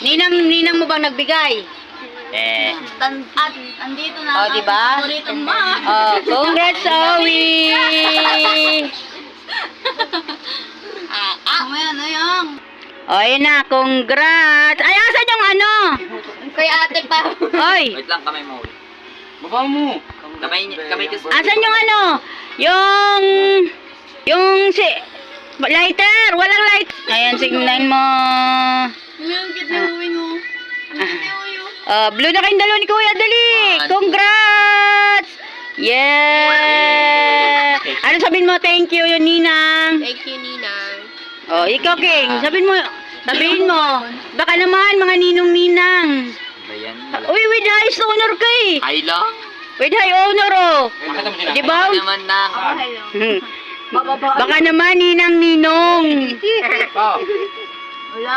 Ninang mo bang nagbigay? At andito na. Oh, di ba? Oh, congrats, Owie! Mamaya na yan. Oh, yun na, congrats! Ay, asan yung ano? Kay ate pa. Oy! Wait lang, kamay mo. Baba mo. Kamay kasi. Asan yung ano? Yung lighter! Walang light! Ayan, signan mo. Ngayon, kitinuwin mo. Blue na kayong dalawa ni Kuya, dali! Congrats! Yeah! Ano sabihin mo? Thank you, yun, Ninang. Thank you, Ninang. Oh, ikaw, King. Sabihin mo. Baka naman, mga ninong-ninang. Ba yan? Uy, with highest honor ka eh. Ay lang. With high honor, oh. Makita mo sila. Di ba? Baka naman nang. Baka naman, ninang-ninong. Oh. Wala